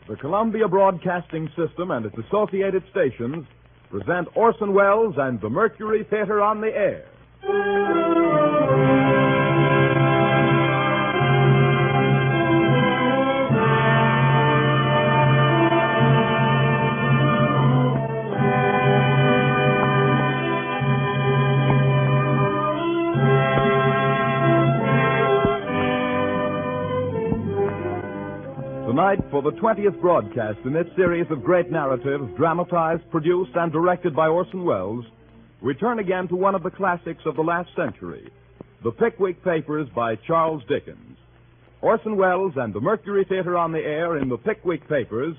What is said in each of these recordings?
The Columbia Broadcasting System and its associated stations present Orson Welles and the Mercury Theatre on the air. Tonight, for the 20th broadcast in this series of great narratives dramatized, produced, and directed by Orson Welles, we turn again to one of the classics of the last century, The Pickwick Papers by Charles Dickens. Orson Welles and the Mercury Theatre on the air in The Pickwick Papers,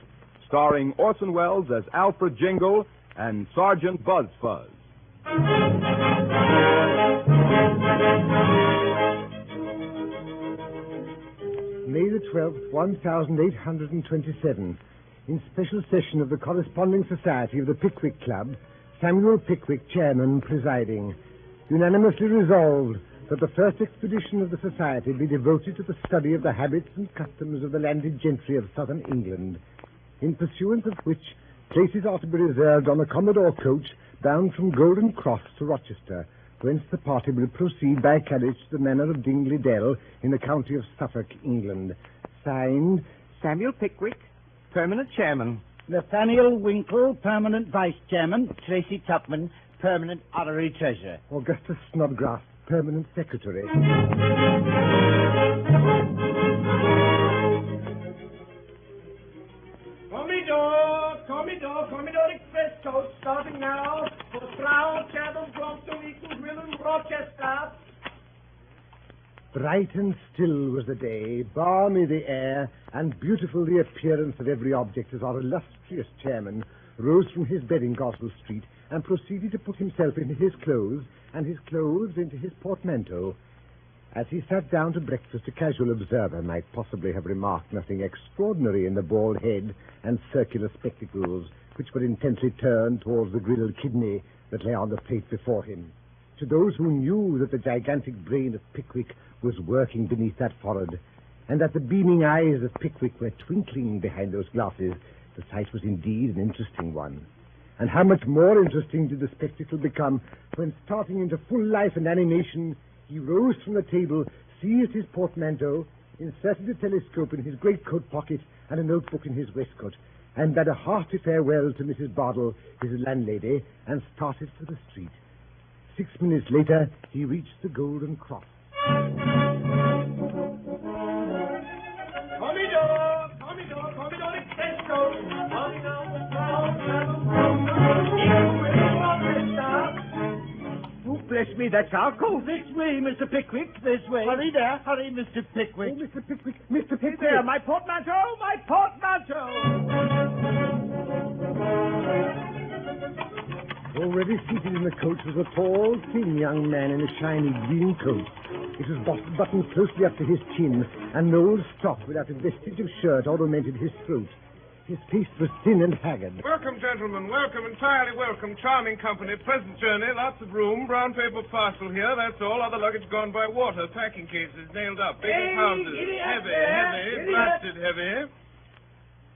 starring Orson Welles as Alfred Jingle and Sergeant Buzz Fuzz. May the 12th, 1827, in special session of the Corresponding Society of the Pickwick Club, Samuel Pickwick, chairman, presiding, unanimously resolved that the first expedition of the society be devoted to the study of the habits and customs of the landed gentry of southern England, in pursuance of which places are to be reserved on a Commodore coach bound from Golden Cross to Rochester, whence the party will proceed by carriage to the manor of Dingley Dell in the county of Suffolk, England. Signed, Samuel Pickwick, permanent chairman. Nathaniel Winkle, permanent vice chairman. Tracy Tupman, permanent honorary treasurer. Augustus Snodgrass, permanent secretary. Commodore Express coach starting now for Slough, Chatham, Brompton, Eton, Gwilym, Rochester. Bright and still was the day, balmy the air, and beautiful the appearance of every object as our illustrious chairman rose from his bed in Goswell Street and proceeded to put himself into his clothes and his clothes into his portmanteau. As he sat down to breakfast, a casual observer might possibly have remarked nothing extraordinary in the bald head and circular spectacles, which were intently turned towards the grilled kidney that lay on the plate before him. To those who knew that the gigantic brain of Pickwick was working beneath that forehead, and that the beaming eyes of Pickwick were twinkling behind those glasses, the sight was indeed an interesting one. And how much more interesting did the spectacle become when, starting into full life and animation, he rose from the table, seized his portmanteau, inserted a telescope in his greatcoat pocket and a notebook in his waistcoat, and bade a hearty farewell to Mrs. Bardell, his landlady, and started for the street. 6 minutes later, he reached the Golden Cross. Commodore Express coach starting now for Slough, Chatham, Brompton, Eton, Gwilym, Rochester. Oh, bless me, that's our coach. This way, Mr. Pickwick, this way. Hurry there. Hurry, Mr. Pickwick. Oh, Mr. Pickwick, Mr. Pickwick! There, my portmanteau, my portmanteau! Already seated in the coach was a tall, thin young man in a shiny green coat. It was buttoned closely up to his chin, and an old stock without a vestige of shirt ornamented his throat. His face was thin and haggard. Welcome, gentlemen. Welcome, entirely welcome. Charming company. Pleasant journey. Lots of room. Brown paper parcel here. That's all. Other luggage gone by water. Packing cases nailed up. Big houses. Heavy. Blasted heavy.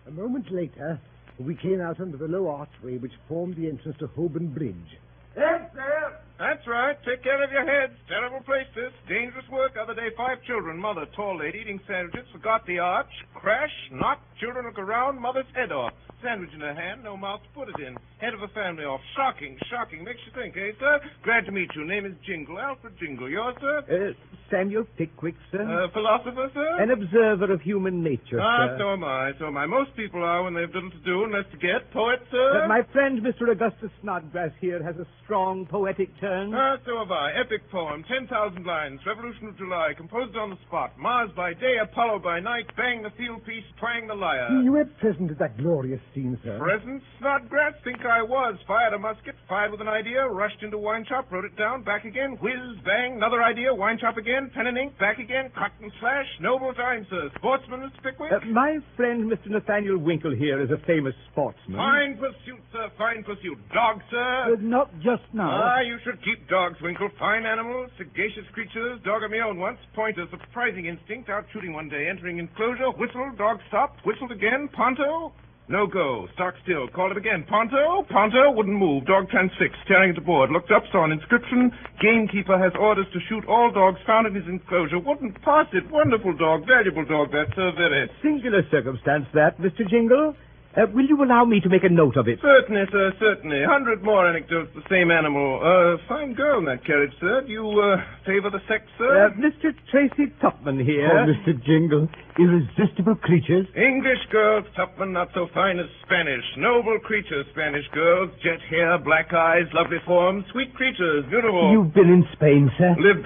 A moment later, we came out under the low archway which formed the entrance to Holborn Bridge. Yes, sir. That's right. Take care of your heads. Terrible place, this. Dangerous work. Other day, 5 children. Mother, tall lady, eating sandwiches. Forgot the arch. Crash. Knock. Children look around. Mother's head off. Sandwich in her hand. No mouth to put it in. Head of a family off. Shocking. Makes you think, eh, sir? Glad to meet you. Name is Jingle. Alfred Jingle. Yours, sir? Samuel Pickwick, sir. Philosopher, sir? An observer of human nature, sir. So am I. Most people are when they've little to do and less to get. Poet, sir? My friend, Mr. Augustus Snodgrass here, has a strong poetic turn. So have I. Epic poem, 10,000 lines, Revolution of July, composed on the spot. Mars by day, Apollo by night, bang the field piece, twang the lyre. You were present at that glorious scene, sir. Present? Snodgrass? Think I was. Fired a musket, fired with an idea, rushed into wine shop, wrote it down, back again, whiz, bang, another idea, wine shop again. again, pen and ink, back again, cut and slash. Noble time, sir. Sportsman, Mr. Pickwick? My friend, Mr. Nathaniel Winkle here, is a famous sportsman. Fine pursuit, sir, fine pursuit. Dog, sir? Not just now. You should keep dogs, Winkle. Fine animals, sagacious creatures. Dog of my own once. Pointer, surprising instinct. Out shooting one day. Entering enclosure. Whistle. Dog stopped. Whistled again. Ponto. No go. Stock still. Called it again. Ponto. Ponto. Wouldn't move. Dog transfixed. Staring at the board. Looked up. Saw an inscription. Gamekeeper has orders to shoot all dogs found in his enclosure. Wouldn't pass it. Wonderful dog. Valuable dog, that, sir. Very. Singular circumstance, that, Mr. Jingle. Will you allow me to make a note of it? Certainly, sir, certainly. 100 more anecdotes, the same animal. Fine girl in that carriage, sir. Do you, favor the sex, sir? Mr. Tracy Tupman here. Oh, Mr. Jingle, irresistible creatures. English girls, Tupman, not so fine as Spanish. Noble creatures, Spanish girls. Jet hair, black eyes, lovely forms. Sweet creatures, beautiful. You've been in Spain, sir? Lived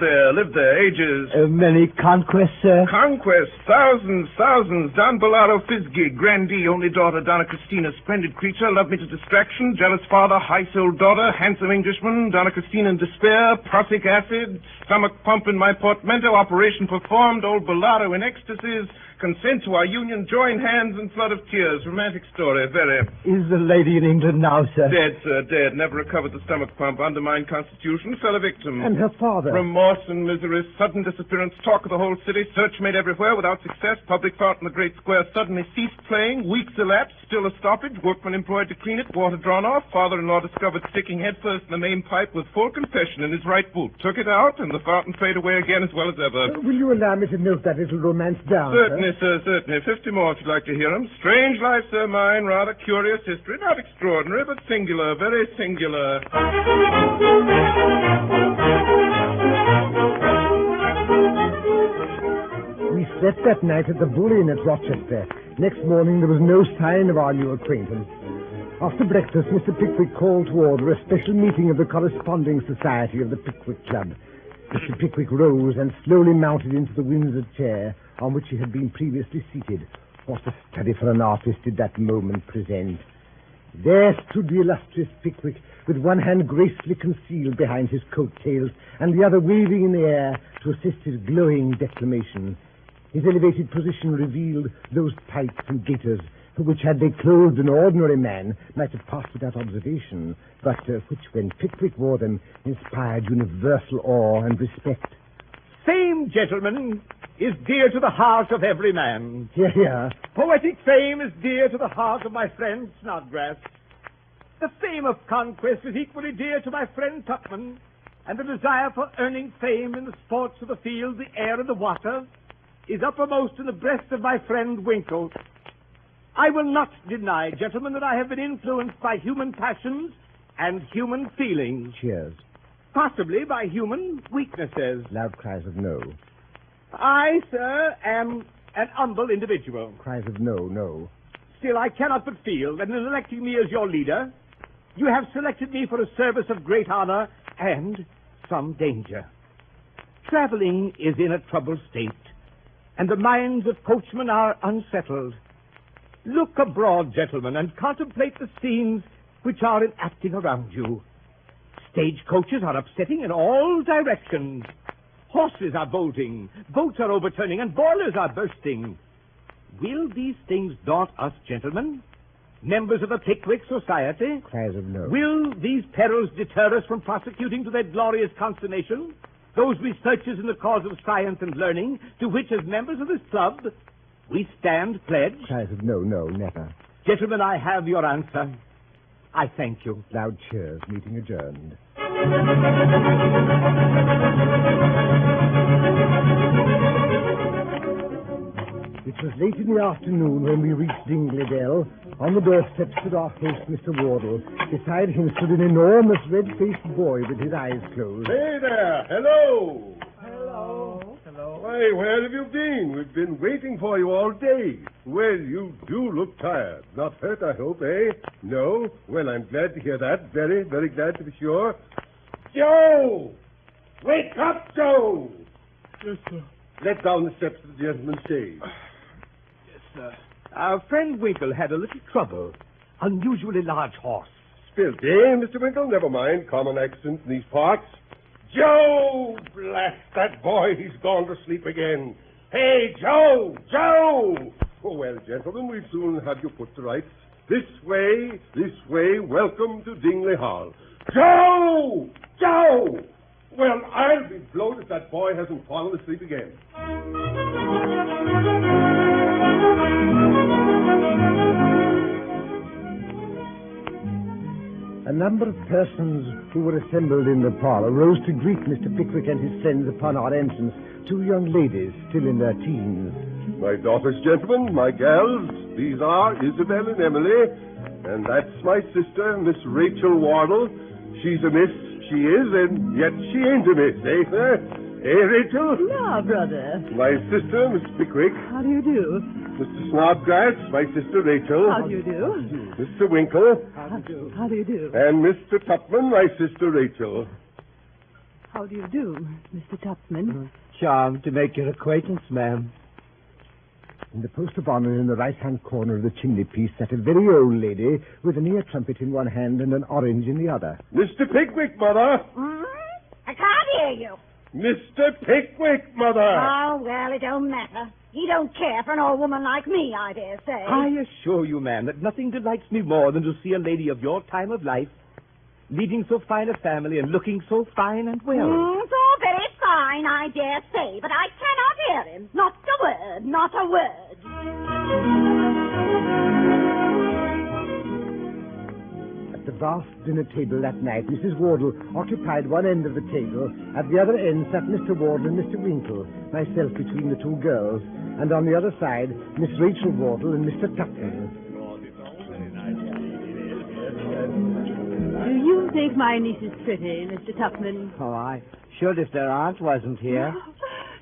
there. Ages. Many conquests, sir? Conquests, thousands. Don Bellaro Fisgig, grandee, only daughter, Donna Christina, splendid creature, loved me to distraction, jealous father, high-souled daughter, handsome Englishman, Donna Christina in despair, prussic acid, stomach pump in my portmanteau, operation performed, old Bellaro in ecstasies, consent to our union, join hands and flood of tears. Romantic story, very. Is the lady in England now, sir? Dead, sir, dead. Never recovered the stomach pump, undermined constitution, fell a victim. And her father? Remorse and misery, sudden disappearance, talk of the whole city, search made everywhere without success, public fountain in the great square suddenly ceased playing, weeks elapsed, still a stoppage, workmen employed to clean it, water drawn off, father-in-law discovered sticking headfirst in the main pipe with full confession in his right boot. Took it out, and the fountain faded away again as well as ever. Will you allow me to note that little romance down? Certainly, sir, certainly. 50 more if you'd like to hear them. Strange life, sir, mine. Rather curious history. Not extraordinary, but singular. Very singular. We slept that night at the Bull Inn at Rochester. Next morning there was no sign of our new acquaintance. After breakfast, Mr. Pickwick called to order a special meeting of the Corresponding Society of the Pickwick Club. Mr. Pickwick rose and slowly mounted into the Windsor chair on which he had been previously seated. What a study for an artist did that moment present. There stood the illustrious Pickwick, with one hand gracefully concealed behind his coat tails and the other waving in the air to assist his glowing declamation. His elevated position revealed those tights and gaiters which, had they clothed an ordinary man, might have passed without observation, but which, when Pickwick wore them, inspired universal awe and respect. Fame, gentlemen, is dear to the heart of every man. Hear, hear. Poetic fame is dear to the heart of my friend Snodgrass. The fame of conquest is equally dear to my friend Tupman, and the desire for earning fame in the sports of the field, the air, and the water is uppermost in the breast of my friend Winkle. I will not deny, gentlemen, that I have been influenced by human passions and human feelings. Cheers. Possibly by human weaknesses. Loud cries of no. I, sir, am an humble individual. Cries of no, no. Still, I cannot but feel that in electing me as your leader, you have selected me for a service of great honor and some danger. Traveling is in a troubled state, and the minds of coachmen are unsettled. Look abroad, gentlemen, and contemplate the scenes which are enacting around you. Stagecoaches are upsetting in all directions. Horses are bolting, boats are overturning, and boilers are bursting. Will these things daunt us, gentlemen, members of the Pickwick Society? Cries of no. Will these perils deter us from prosecuting to their glorious consummation those researches in the cause of science and learning to which, as members of this club, we stand pledged? Cries of no, no, never. Gentlemen, I have your answer. I thank you. Loud cheers. Meeting adjourned. It was late in the afternoon when we reached Dingley-Dell. On the doorstep stood our host, Mr. Wardle. Beside him stood an enormous red-faced boy with his eyes closed. Hey there! Hello! Hello. Hello. Why, where have you been? We've been waiting for you all day. Well, you do look tired. Not hurt, I hope, eh? No? Well, I'm glad to hear that. Very, very glad to be sure. Joe! Wake up, Joe! Yes, sir. Let down the steps to the gentleman's shade. Yes, sir. Our friend Winkle had a little trouble. Unusually large horse. Spilt, eh, Mr. Winkle? Never mind. Common accident in these parts. Joe! Blast that boy, he's gone to sleep again. Hey, Joe! Joe! Oh, well, gentlemen, we'll soon have you put to rights. This way, welcome to Dingley Hall. Joe! Joe! Well, I'll be blowed if that boy hasn't fallen asleep again. A number of persons who were assembled in the parlor rose to greet Mr. Pickwick and his friends upon our entrance. Two young ladies, still in their teens. My daughters, gentlemen, my gals, these are Isabel and Emily, and that's my sister, Miss Rachel Wardle. She's a miss, she is, and yet she ain't a miss, eh, sir? Eh, Rachel? No, brother. My sister, Miss Pickwick. How do you do? Mr. Snodgrass, my sister Rachel. How do you do? Mr. Winkle. How do you do? And Mr. Tupman, my sister Rachel. How do you do, Mr. Tupman? Charmed to make your acquaintance, ma'am. In the post of honor in the right-hand corner of the chimney-piece sat a very old lady with an ear trumpet in one hand and an orange in the other. Mr. Pickwick, Mother. I can't hear you. Mr. Pickwick, Mother. Oh, well, it don't matter. He don't care for an old woman like me, I dare say. I assure you, ma'am, that nothing delights me more than to see a lady of your time of life leading so fine a family and looking so fine and well. It's all very fine, I dare say, but I cannot hear him. Not a word, not a word. At the vast dinner table that night, Mrs. Wardle occupied one end of the table. At the other end sat Mr. Wardle and Mr. Winkle, myself between the two girls, and on the other side, Miss Rachel Wardle and Mr. Tupman. Do you think my niece is pretty, Mr. Tupman? Oh, I should if their aunt wasn't here.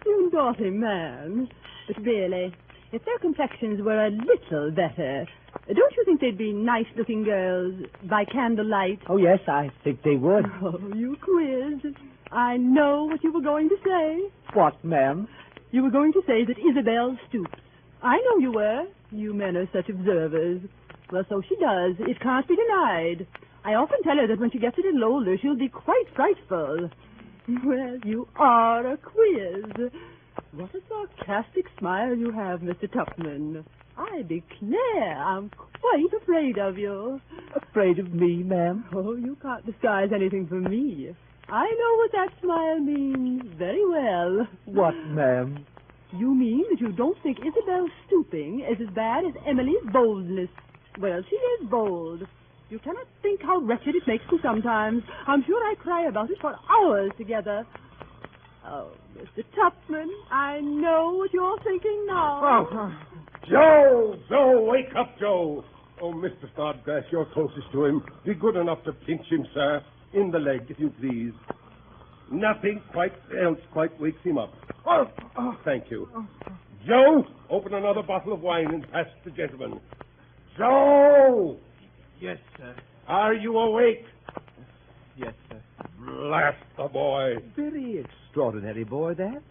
You naughty man. But really, if their complexions were a little better, don't you think they'd be nice-looking girls by candlelight? Oh, yes, I think they would. Oh, you quiz. I know what you were going to say. What, ma'am? You were going to say that Isabel stoops. I know you were. You men are such observers. Well, so she does. It can't be denied. I often tell her that when she gets a little older, she'll be quite frightful. Well, you are a quiz. What a sarcastic smile you have, Mr. Tupman. I declare I'm quite afraid of you. Afraid of me, ma'am? Oh, you can't disguise anything from me. I know what that smile means very well. What, ma'am? You mean that you don't think Isabel's stooping is as bad as Emily's boldness. Well, she is bold. You cannot think how wretched it makes me sometimes. I'm sure I cry about it for hours together. Oh, Mr. Tupman, I know what you're thinking now. Oh, Joe, wake up, Joe. Oh, Mr. Snodgrass, you're closest to him. Be good enough to pinch him, sir. In the leg, if you please. Nothing else quite wakes him up. Oh, thank you. Joe, open another bottle of wine and pass it to the gentleman. Joe! Yes, sir. Are you awake? Yes, sir. Blast the boy. Very extraordinary boy, that.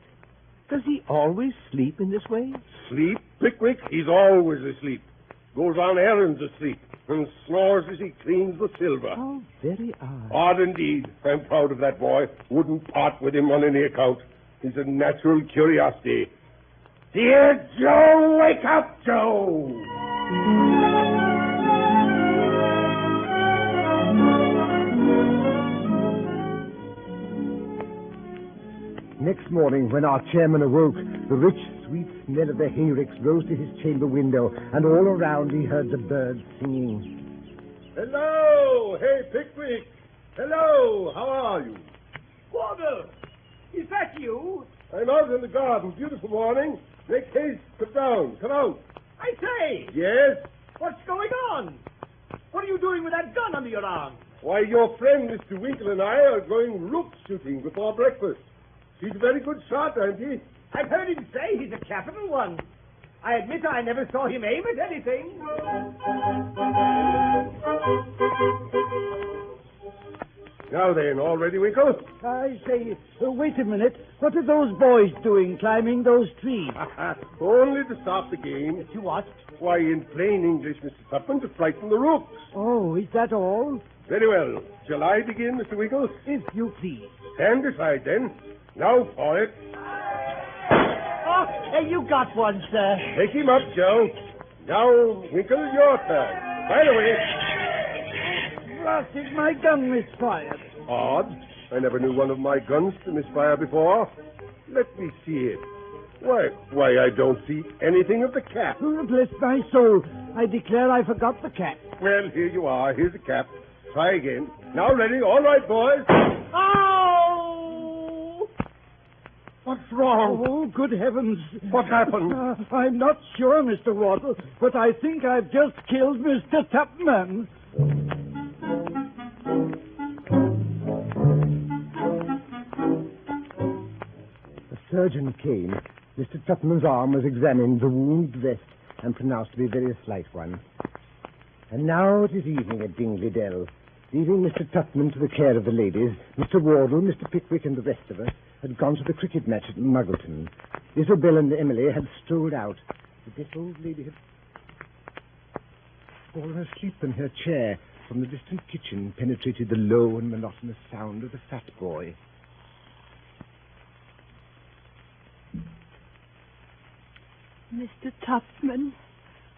Does he always sleep in this way? Sleep, Pickwick? He's always asleep. Goes on errands asleep and snores as he cleans the silver. How very odd. Odd indeed. I'm proud of that boy. Wouldn't part with him on any account. He's a natural curiosity. Dear Joe, wake up, Joe! Next morning, when our chairman awoke, the rich, sweet smell of the hayricks rose to his chamber window, and all around he heard the birds singing. Hello! Hey, Pickwick! Hello! How are you? Wardle! Is that you? I'm out in the garden. Beautiful morning. Make haste. Come down. Come out. I say! Yes? What's going on? What are you doing with that gun under your arm? Why, your friend Mr. Winkle and I are going rook shooting before breakfast. He's a very good shot, ain't he? I've heard him say he's a capital one. I admit I never saw him aim at anything. Now then, all ready, Winkle? I say, wait a minute. What are those boys doing climbing those trees? Only to stop the game. To what? Why, in plain English, Mr. Tupman, to frighten the rooks. Oh, is that all? Very well. Shall I begin, Mr. Winkle? If you please. Stand aside, then. Now for it. Oh, you got one, sir. Take him up, Joe. Now, Winkle, your turn. By the way... Blasted, my gun misfired. Odd. I never knew one of my guns to misfire before. Let me see it. Why, I don't see anything of the cap. Oh, bless my soul. I declare I forgot the cap. Well, here you are. Here's the cap. Try again. Now ready. All right, boys. Oh! What's wrong? Oh, good heavens. What happened? I'm not sure, Mr. Wardle, but I think I've just killed Mr. Tupman. The surgeon came. Mr. Tupman's arm was examined, the wound dressed, and pronounced to be a very slight one. And now it is evening at Dingley Dell. Leaving Mr. Tupman to the care of the ladies, Mr. Wardle, Mr. Pickwick, and the rest of us had gone to the cricket match at Muggleton. Isabel and Emily had strolled out. The deaf old lady had fallen asleep in her chair. From the distant kitchen penetrated the low and monotonous sound of the fat boy. Mr. Tupman.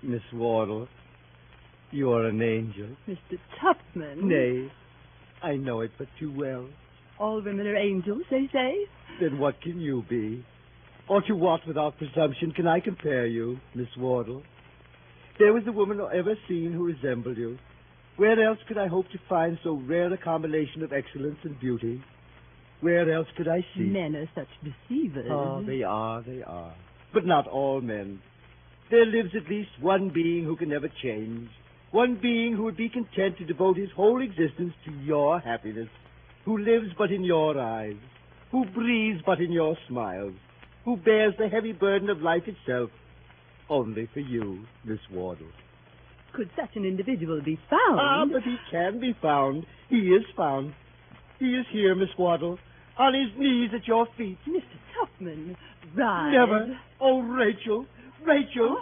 Miss Wardle, you are an angel. Mr. Tupman. Nay, I know it but too well. All women are angels, they say. Then what can you be? Or to what, without presumption, can I compare you, Miss Wardle? There was a woman ever seen who resembled you. Where else could I hope to find so rare a combination of excellence and beauty? Where else could I see? Men are such deceivers. Oh, they are. But not all men. There lives at least one being who can never change. One being who would be content to devote his whole existence to your happiness. Who lives but in your eyes. Who breathes but in your smiles. Who bears the heavy burden of life itself. Only for you, Miss Wardle. Could such an individual be found? Ah, but he can be found. He is found. He is here, Miss Wardle, on his knees at your feet. Mr. Tupman, rise. Never. Oh, Rachel. Rachel.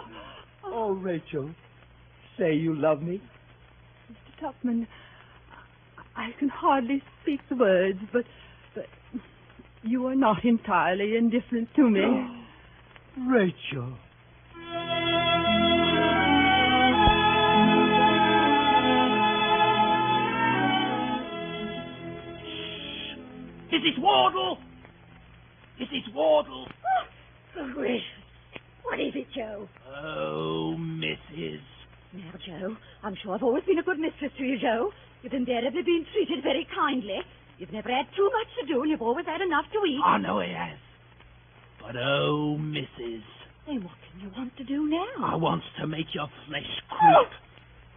Oh, Rachel. Say you love me. Mr. Tupman, I can hardly speak the words, but you are not entirely indifferent to me. Rachel. Mrs. Wardle! Mrs. Wardle! Oh, gracious. What is it, Joe? Oh, Mrs. Now, Joe, I'm sure I've always been a good mistress to you, Joe. You've invariably been treated very kindly. You've never had too much to do, and you've always had enough to eat. I know he has. But oh, Mrs. Then what can you want to do now? I wants to make your flesh creep.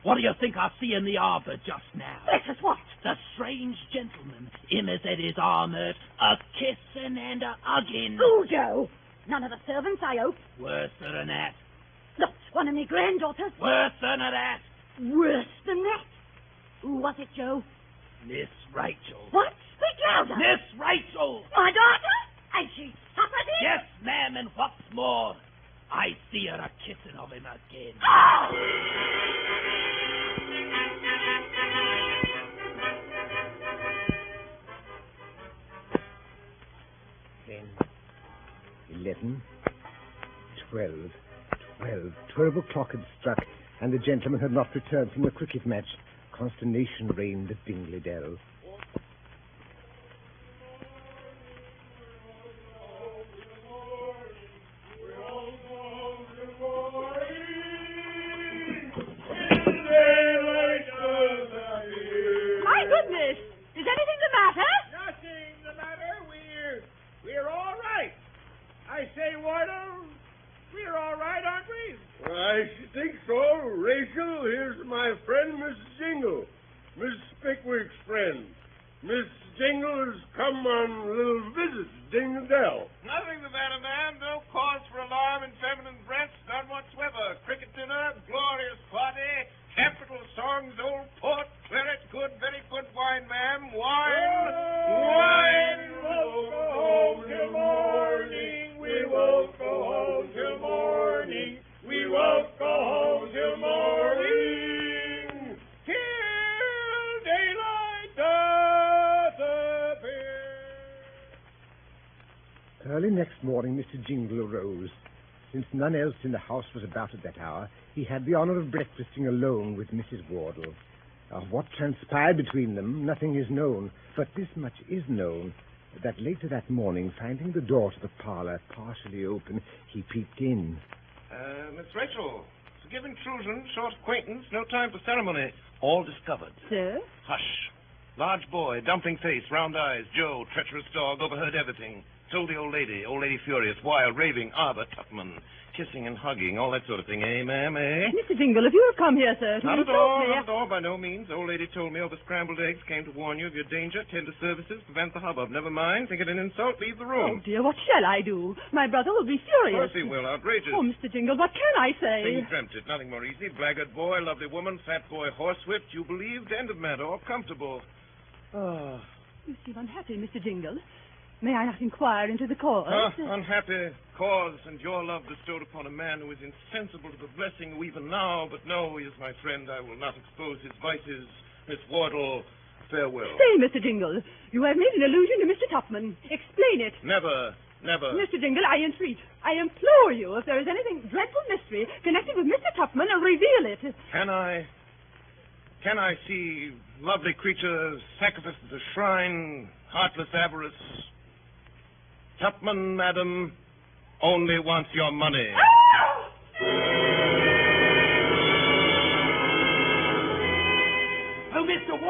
What do you think I see in the arbor just now? Bless us, what? The strange gentleman, him as had his armor, a-kissing and a-hugging. Oh, Joe. None of the servants, I hope. Worse than that. Not one of my granddaughters. Worse than that. Worse than that. Who was it, Joe? Miss Rachel. What? Speak louder. Miss Rachel. My daughter? And she suffered it? Yes, ma'am, and what's more, I see her a-kissing of him again. Oh! Then 11, 12. 12 o'clock had struck, and the gentleman had not returned from the cricket match. Consternation reigned at Dingley Dell. My goodness! Is anything the matter? Nothing the matter. We're all right. I say, Wardle, we're all right, aren't we? I should think so. Rachel, here's my friend, Miss Jingle. Miss Pickwick's friend. Miss Jingle has come on a little visit to Dingley Dell. Nothing the matter, ma'am. No cause for alarm in feminine breasts, none whatsoever. Cricket dinner, glorious party, capital songs, old port, claret, good, very good wine, ma'am. Wine, wine. We won't go home till morning. We won't go home till morning. We won't go home till morning. Till daylight doth appear. Early next morning, Mr. Jingle arose. Since none else in the house was about at that hour, he had the honor of breakfasting alone with Mrs. Wardle. Of what transpired between them, nothing is known, but this much is known, that later that morning, finding the door to the parlor partially open, he peeped in. Miss Rachel, forgive intrusion, short acquaintance, no time for ceremony. All discovered. Sir? Hush. Large boy, dumpling face, round eyes, Joe, treacherous dog, overheard everything. Told the old lady furious, wild, raving, Arbor Tupman, kissing and hugging, all that sort of thing, eh, ma'am, eh? Mr. Jingle, if you have come here, sir, to Not at insult all, me... not at all, by no means. Old lady told me over scrambled eggs, came to warn you of your danger, tender services, prevent the hubbub. Never mind, think it an insult, leave the Oh, room. dear, what shall I do? My brother will be Of furious. course he will, outrageous. Oh, Mr. Jingle, what can I say? Thing dreamt it, nothing more easy. Blackguard boy, lovely woman, fat boy, horsewhipped. You believed, end of matter, all comfortable. Ah. You seem unhappy, Mr. Jingle. May I not inquire into the cause? Unhappy cause and your love bestowed upon a man who is insensible to the blessing who even now, but no, he is my friend. I will not expose his vices. Miss Wardle, farewell. Stay, Mr. Jingle. You have made an allusion to Mr. Tupman. Explain it. Never. Mr. Jingle, I entreat, I implore you, if there is anything dreadful mystery connected with Mr. Tupman, reveal it. Can I see lovely creature sacrificed at the shrine, heartless avarice? Tupman, madam, only wants your money. Oh, Mr.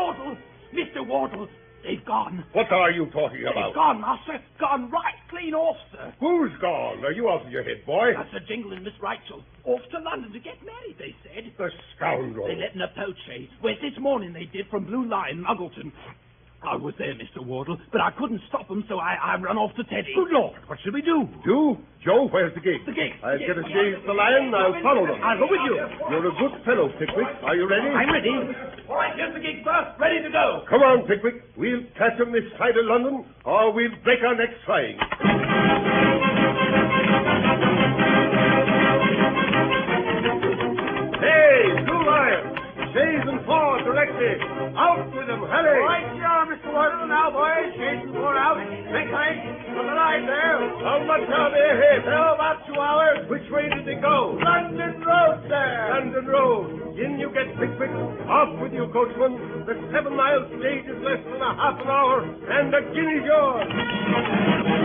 Wardle, they've gone. What are you talking They've about? gone, master. Gone right clean off, sir. Who's gone? Are you out of your head, boy? That's Sir Jingle and Miss Rachel. Off to London to get married, they said. The scoundrel. They let in a poach, west this morning they did from Blue Lion, Muggleton. I was there, Mr. Wardle, but I couldn't stop them, so I run off to Teddy. Good Lord, what should we do? You? Joe, where's the gate? The gate. I'll get a chaise to the lion, I'll follow them. I'll go with you. You're a good fellow, Pickwick. Are you ready? I'm ready. All right, here's the gate, sir. Ready to go. Come on, Pickwick. We'll catch 'em this side of London, or we'll break our necks trying. Hey, Blue Lion! Chaise and four directly. Out with them, hurry! Right, you are, Mr. Wardle. Now, boys, chase the four out. Make tight for the line there. How much are they ahead? Oh, about 2 hours. Which way did they go? London Road, sir. London Road. In you get, Pickwick. Off with you, coachman. The 7-mile stage is less than a half an hour, and the guinea's yours.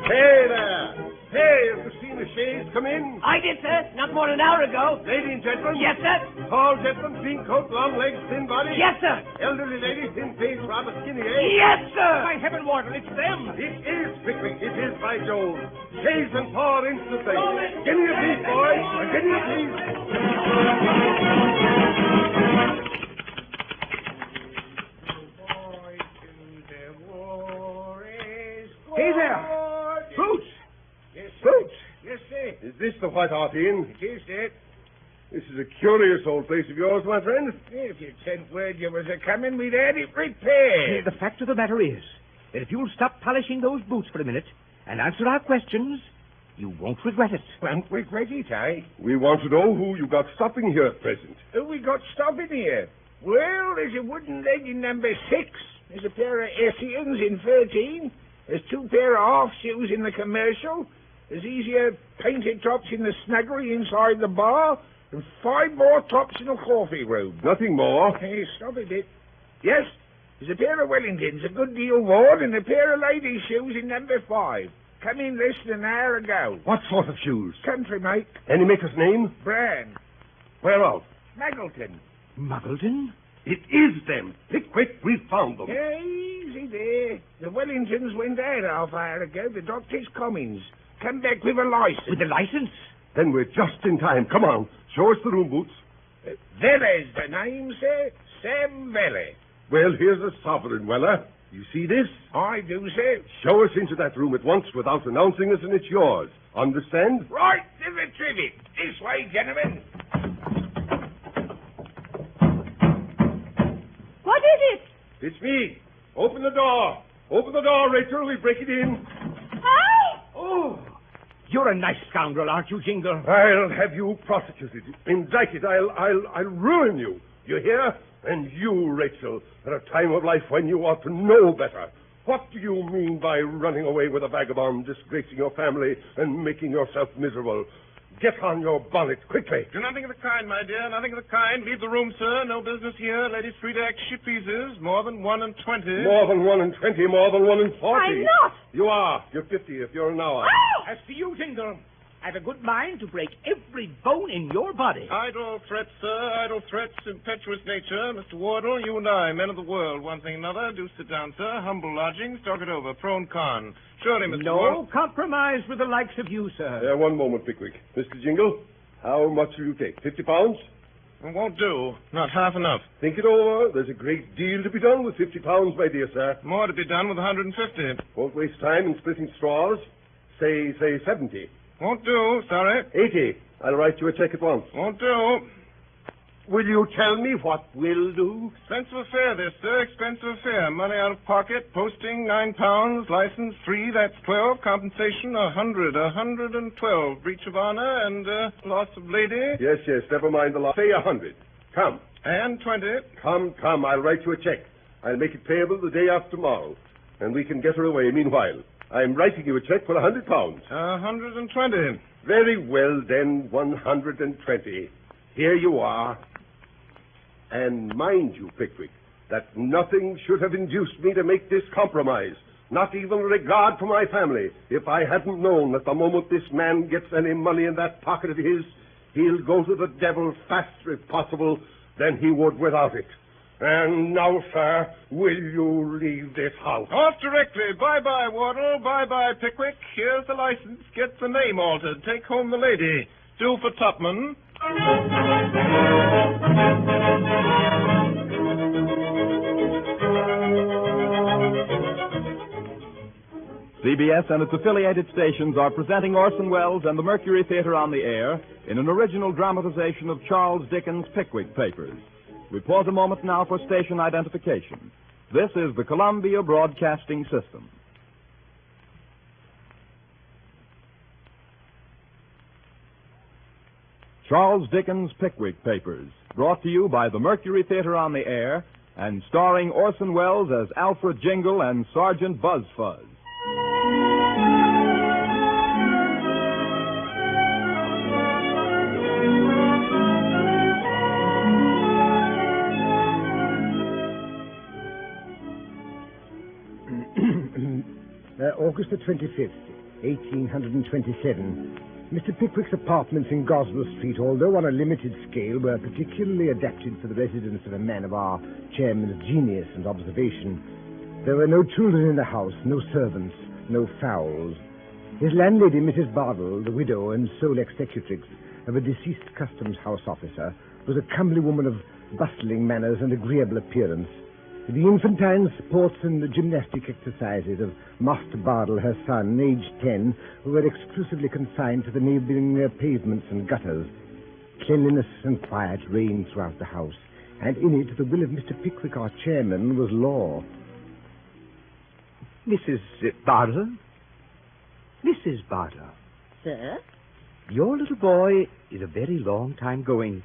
Hey there! Hey, have you seen the chaise come in? I did, sir. Not more than an hour ago. Lady and gentleman? Yes, sir. Tall gentleman, clean coat, long legs, thin body? Yes, sir. Elderly lady, thin face, rather skinny, eh? Yes, sir. By heaven, Wardle, it's them. It is, Pickwick. It is, by Jove. Chaise and four instantly. Give me a piece, boys. Give me a piece. Hey there. Boots. Yes, sir. Boots. Yes, sir. Is this the White Hart Inn? It is, sir. This is a curious old place of yours, my friend. If you'd sent word you was a-coming, we'd had it repaired. The fact of the matter is that if you'll stop polishing those boots for a minute and answer our questions, you won't regret it. Won't regret it, eh? We want to know who you got stopping here at present. Who we got stopping here? Well, there's a wooden leg in number 6. There's a pair of Essians in 13. There's 2 pair of half shoes in the commercial. There's easier painted tops in the snuggery inside the bar. And 5 more tops in the coffee room. Nothing more. Hey, stop a bit. Yes, there's a pair of Wellingtons, a good deal worn, and a pair of ladies' shoes in number 5. Come in less than an hour ago. What sort of shoes? Country make. Any maker's name? Brand. Where of? Muggleton. Muggleton? It is them. Pickwick, we found them. Yeah, easy there. The Wellingtons went out half hour ago. The doctor's Cummings. Come back with a license. With the license? Then we're just in time. Come on. Show us the room, Boots. Velle's the name, sir. Sam Velle. Well, here's a sovereign, Weller. You see this? I do, sir. Show us into that room at once without announcing us, and it's yours. Understand? Right to the trivet. This way, gentlemen. What is it? It's me. Open the door. Open the door, Rachel. We'll break it in. Hi! Oh, you're a nice scoundrel, aren't you, Jingle? I'll have you prosecuted. Indicted. I'll ruin you. You hear? And you, Rachel, at a time of life when you ought to know better. What do you mean by running away with a vagabond, disgracing your family, and making yourself miserable? Get on your bonnet, quickly. Do nothing of the kind, my dear, nothing of the kind. Leave the room, sir. No business here. Ladies free to act shippeases. More than 1 in 20. More than 1 in 20, more than 1 in 40. I'm not. You are. You're 50 if you're an hour. As for you, Jingle, I've a good mind to break every bone in your body. Idle threats, sir, idle threats, impetuous nature. Mr. Wardle, you and I, men of the world, one thing another. Do sit down, sir. Humble lodgings, talk it over. Pro and con. Surely, Mr. Wardle. No compromise with the likes of you, sir. One moment, Pickwick. Mr. Jingle, how much will you take? 50 pounds? It won't do. Not half enough. Think it over. There's a great deal to be done with 50 pounds, my dear sir. More to be done with 150. Won't waste time in splitting straws. Say 70. Won't do, sorry. 80. I'll write you a check at once. Won't do. Will you tell me what will do? Expensive affair, this, sir. Expensive affair. Money out of pocket, posting, £9, license, 3, that's 12, compensation, 112, breach of honor, and, loss of lady. Yes, never mind the loss. Say 100. Come. And 20. Come, I'll write you a check. I'll make it payable the day after tomorrow, and we can get her away meanwhile. I'm writing you a check for 100 pounds. 120. Very well, then, 120. Here you are. And mind you, Pickwick, that nothing should have induced me to make this compromise, not even regard for my family, if I hadn't known that the moment this man gets any money in that pocket of his, he'll go to the devil faster, if possible, than he would without it. And now, sir, will you leave this house? Off directly. Bye-bye, Wardle. Bye-bye, Pickwick. Here's the license. Get the name altered. Take home the lady. Do for Tupman. CBS and its affiliated stations are presenting Orson Welles and the Mercury Theatre on the air in an original dramatization of Charles Dickens' Pickwick Papers. We pause a moment now for station identification. This is the Columbia Broadcasting System. Charles Dickens' Pickwick Papers, brought to you by the Mercury Theatre on the air and starring Orson Welles as Alfred Jingle and Sergeant Buzzfuzz. August the 25th, 1827. Mr. Pickwick's apartments in Goswell Street, although on a limited scale, were particularly adapted for the residence of a man of our chairman's genius and observation. There were no children in the house, no servants, no fowls. His landlady, Mrs. Bardell, the widow and sole executrix of a deceased customs house officer, was a comely woman of bustling manners and agreeable appearance. The infantine sports and the gymnastic exercises of Master Bardell, her son, aged 10, were exclusively confined to the neighboring pavements and gutters. Cleanliness and quiet reigned throughout the house, and in it the will of Mr. Pickwick, our chairman, was law. Mrs. Bardell? Mrs. Bardell. Sir? Your little boy is a very long time going.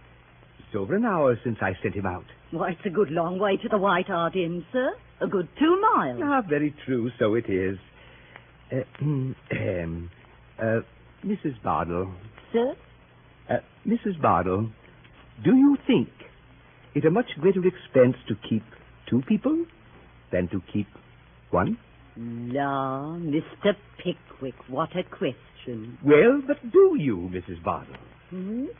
It's over an hour since I sent him out. Why, it's a good long way to the White Hart Inn, sir. A good 2 miles. Ah, very true, so it is. Mrs. Bardell. Sir? Mrs. Bardell, do you think it a much greater expense to keep 2 people than to keep 1? La, Mr. Pickwick, what a question. Well, but do you, Mrs. Bardell?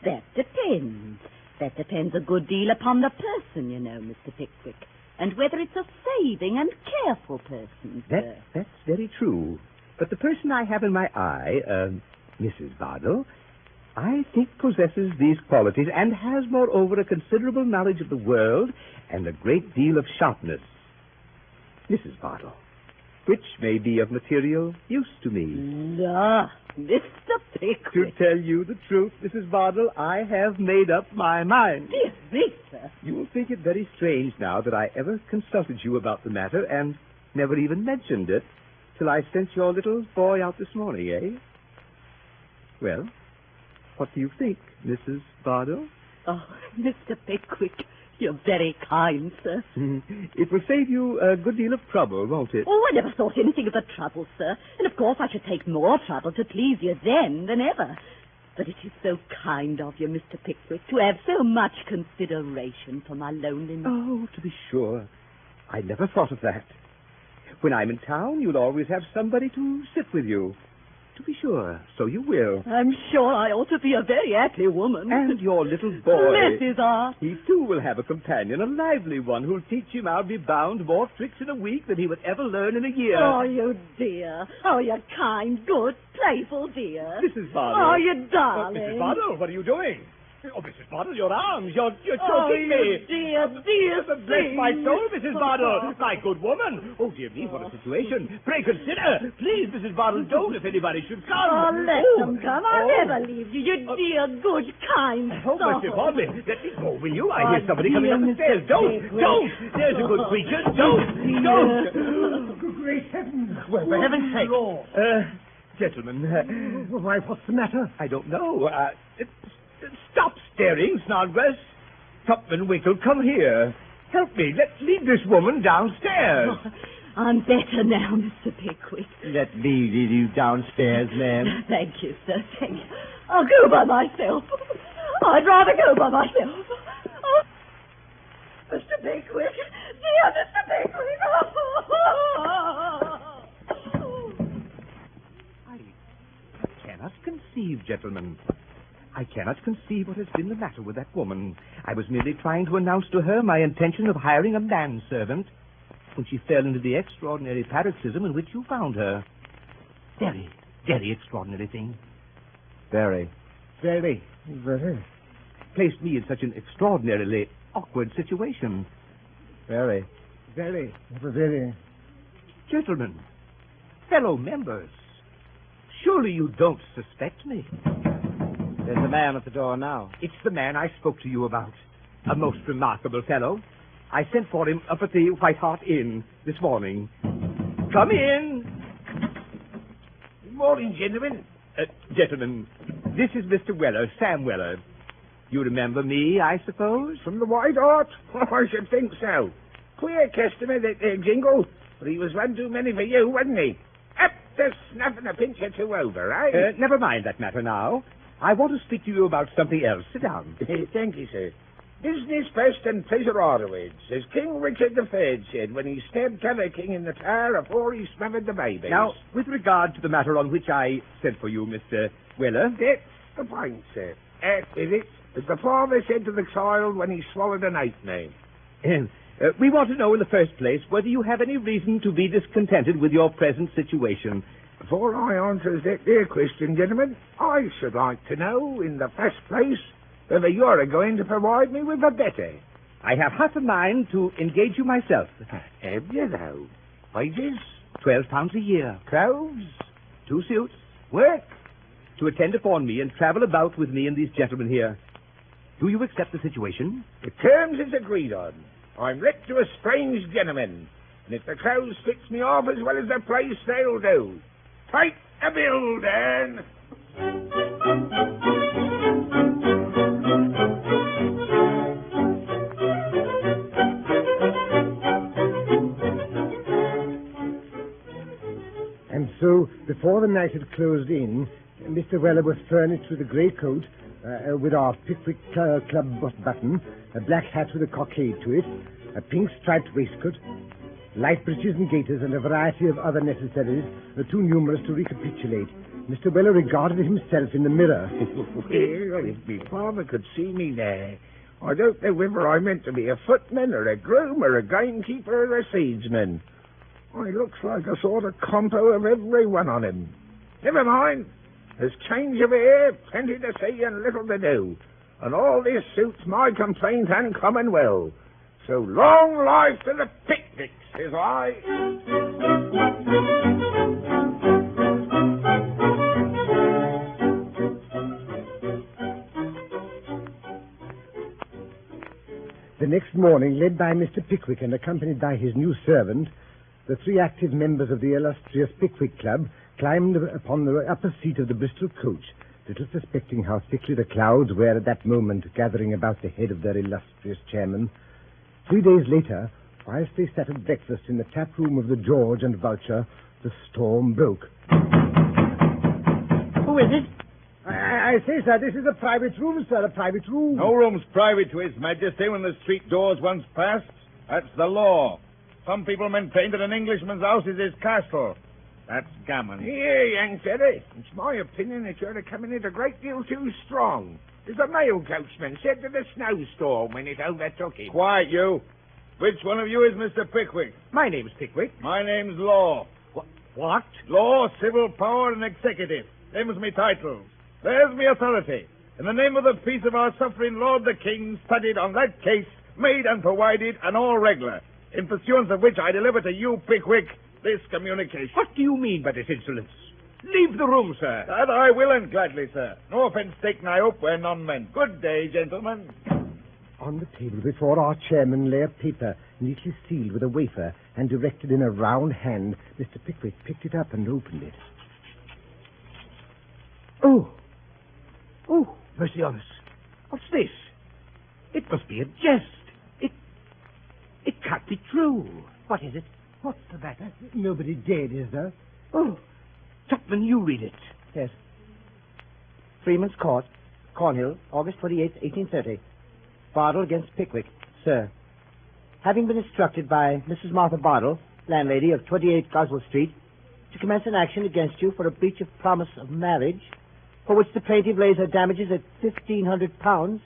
That depends. That depends a good deal upon the person, you know, Mr. Pickwick, and whether it's a saving and careful person, sir. That's very true. But the person I have in my eye, Mrs. Bardell, I think possesses these qualities and has, moreover, a considerable knowledge of the world and a great deal of sharpness. Mrs. Bardell, which may be of material use to me. La, Mr. Pickwick. To tell you the truth, Mrs. Bardell, I have made up my mind. Dear me, sir. You will think it very strange now that I ever consulted you about the matter and never even mentioned it till I sent your little boy out this morning, eh? Well, what do you think, Mrs. Bardell? Oh, Mr. Pickwick, You're very kind, sir. It will save you a good deal of trouble, won't it? Oh, I never thought anything of the trouble, sir. And of course I should take more trouble to please you then than ever. But it is so kind of you, Mr. Pickwick, to have so much consideration for my loneliness. Oh, to be sure. I never thought of that. When I'm in town, you'll always have somebody to sit with you. To be sure, so you will. I'm sure I ought to be a very happy woman. And your little boy. Bless his heart. He, too, will have a companion, a lively one, who'll teach him, I'll be bound, more tricks in a week than he would ever learn in a year. Oh, you dear. Oh, you kind, good, playful dear. Mrs. Bardell. Oh, you darling. Mrs. Bardell, what are you doing? Oh, Mrs. Bardell, your arms. You're Oh, choking you me. dear, dear Bless my thing. soul, Mrs. Bardell. My good woman. Oh, dear me, what a situation. Pray consider. Please, Mrs. Bardell, don't if anybody should come. Oh, let them come. I'll never leave you. You dear, good, kind Oh, soul. Mr. Bardell, let me go, will you? I Oh, hear somebody coming dear up the Mr. stairs. Don't. Pickwick. There's a good creature. Don't. Good great heavens! Well, for heaven's sake. Lord. Gentlemen, Why, what's the matter? I don't know. Stop staring, Snodgrass. Tupman, Winkle, come here. Help me. Let's lead this woman downstairs. I'm better now, Mr. Pickwick. Let me lead you downstairs, ma'am. Thank you, sir. Thank you. I'll go by myself. I'd rather go by myself. Oh, Mr. Pickwick. Dear Mr. Pickwick. I cannot conceive, gentlemen. I cannot conceive what has been the matter with that woman. I was merely trying to announce to her my intention of hiring a manservant when she fell into the extraordinary paroxysm in which you found her. Very, very extraordinary thing. Very. Very. Placed me in such an extraordinarily awkward situation. Very. Very. Very. Gentlemen, fellow members, surely you don't suspect me. There's a man at the door now. It's the man I spoke to you about. A most remarkable fellow. I sent for him up at the White Hart Inn this morning. Come in. Good morning, gentlemen. Gentlemen, this is Mr. Weller, Sam Weller. You remember me, I suppose? From the White Hart? Oh, I should think so. Queer customer, that there Jingle. But he was one too many for you, wasn't he? Up to snuffing a pinch or two over, eh? Never mind that matter now. I want to speak to you about something else. Sit down. Thank you, sir. Business first and pleasure afterwards, as King Richard III said when he stabbed t'other king in the tower afore he smothered the babies. Now, with regard to the matter on which I sent for you, Mr. Weller... That's the point, sir. That is it. As the father said to the child when he swallowed an ape name. We want to know in the first place whether you have any reason to be discontented with your present situation. Before I answers that there question, gentlemen, I should like to know, in the first place, whether you're going to provide me with a better. I have half a mind to engage you myself. Have you, though? Wages? £12 a year. Clothes? 2 suits. Work? To attend upon me and travel about with me and these gentlemen here. Do you accept the situation? The terms is agreed on. I'm let to a strange gentleman, and if the clothes fits me off as well as the place, they'll do. Take the bill, Dan. And so, before the night had closed in, Mr. Weller was furnished with a grey coat, with our Pickwick Club button, a black hat with a cockade to it, a pink striped waistcoat, light breeches and gaiters, and a variety of other necessaries, too numerous to recapitulate. Mr. Weller regarded himself in the mirror. Well, if me father could see me there, I don't know whether I meant to be a footman or a groom or a gamekeeper or a seedsman. I looks like a sort of compo of every one on him. Never mind. There's change of air, plenty to see and little to do. And all this suits my complaint uncommon well. So long life to the Pickwicks, says I. The next morning, led by Mr. Pickwick and accompanied by his new servant, the 3 active members of the illustrious Pickwick Club climbed upon the upper seat of the Bristol coach, little suspecting how thickly the clouds were at that moment gathering about the head of their illustrious chairman, 3 days later, whilst they sat at breakfast in the tap room of the George and Vulture, the storm broke. Who is it? I say, sir, this is a private room, sir, a private room. No room's private to His Majesty when the street door's once passed. That's the law. Some people maintain that an Englishman's house is his castle. That's gammon. Here, young fella. It's my opinion that you're coming in a great deal too strong. As a mail coachman said to the snowstorm when it overtook him. Quiet, you. Which one of you is Mr. Pickwick? My name's Pickwick. My name's Law. What? Law, civil power, and executive. Them's me titles. There's me authority. In the name of the peace of our suffering Lord the King, studied on that case, made and provided, and all regular. In pursuance of which I deliver to you, Pickwick, this communication. What do you mean by this insolence? Leave the room, sir. That I will, and gladly, sir. No offence taken, I hope, where none meant. Good day, gentlemen. On the table before our chairman lay a paper, neatly sealed with a wafer, and directed in a round hand. Mr. Pickwick picked it up and opened it. Oh, mercy on us. What's this? It must be a jest. It can't be true. What is it? What's the matter? Nobody dead, is there? Oh, Tupman, you read it. Yes. Freeman's Court, Cornhill, August 28, 1830. Bardell against Pickwick. Sir, having been instructed by Mrs. Martha Bardell, landlady of 28 Goswell Street, to commence an action against you for a breach of promise of marriage, for which the plaintiff lays her damages at £1,500,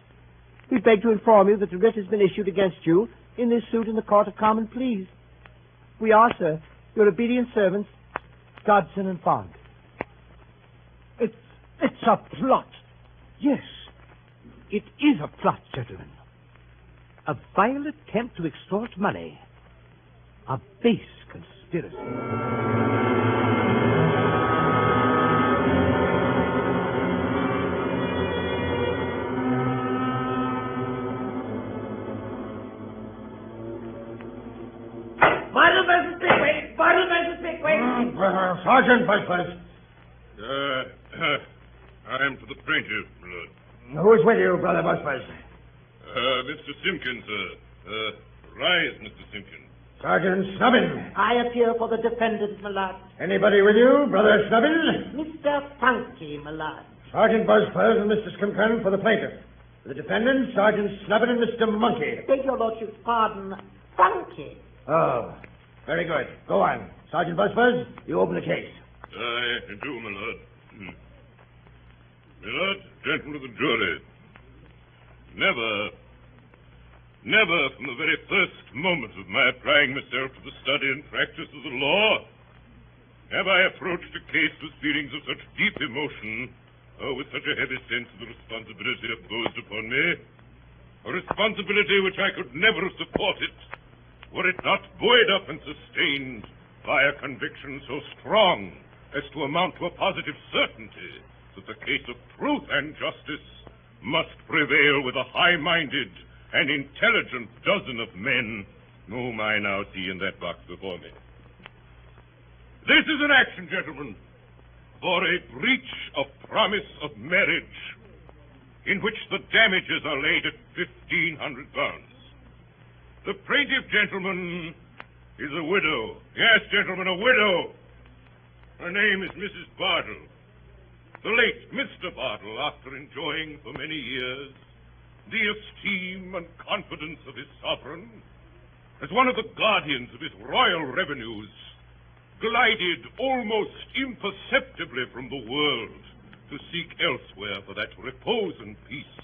we beg to inform you that the writ has been issued against you in this suit in the Court of Common Pleas. We are, sir, your obedient servants, Dodson and Fogg. It's a plot. Yes, it is a plot, gentlemen. A vile attempt to extort money. A base conspiracy. Sergeant Vice. I'm to the plaintiff, Lord. Who is with you, Brother Busbuzz? Mr. Simpkins, rise, Mr. Simpkins. Sergeant Snubbin. I appear for the defendant, my lord. Anybody with you, Brother Snubbin? Mr. Funky, my lord. Sergeant Buzzfuzz and Mr. Skunkan for the plaintiff. For the defendant, Sergeant Snubbin and Mr. Monkey. Beg your lordship's pardon, Funky. Oh, very good. Go on. Sergeant Buzzfuzz, you open the case. I do, my lord. My lord, gentlemen of the jury, never from the very first moment of my applying myself to the study and practice of the law have I approached a case with feelings of such deep emotion or with such a heavy sense of the responsibility imposed upon me, a responsibility which I could never have supported were it not buoyed up and sustained by a conviction so strong as to amount to a positive certainty that the case of truth and justice must prevail with a high-minded and intelligent dozen of men whom I now see in that box before me. This is an action, gentlemen, for a breach of promise of marriage in which the damages are laid at £1,500. The plaintiff, gentlemen, is a widow. Yes, gentlemen, a widow. Her name is Mrs. Bardell. The late Mr. Bardell, after enjoying for many years the esteem and confidence of his sovereign, as one of the guardians of his royal revenues, glided almost imperceptibly from the world to seek elsewhere for that repose and peace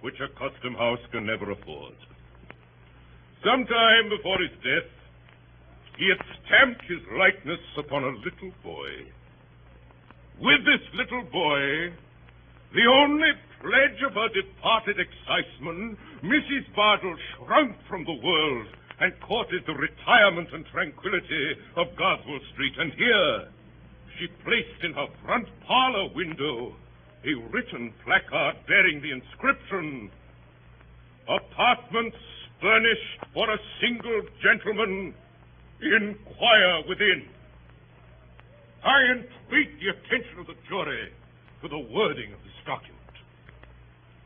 which a custom house can never afford. Some time before his death, he had stamped his likeness upon a little boy. With this little boy, the only pledge of her departed exciseman, Mrs. Bardell shrunk from the world and courted the retirement and tranquility of Goswell Street. And here she placed in her front parlor window a written placard bearing the inscription, "Apartments furnished for a single gentleman. Inquire within." I entreat the attention of the jury to the wording of this document.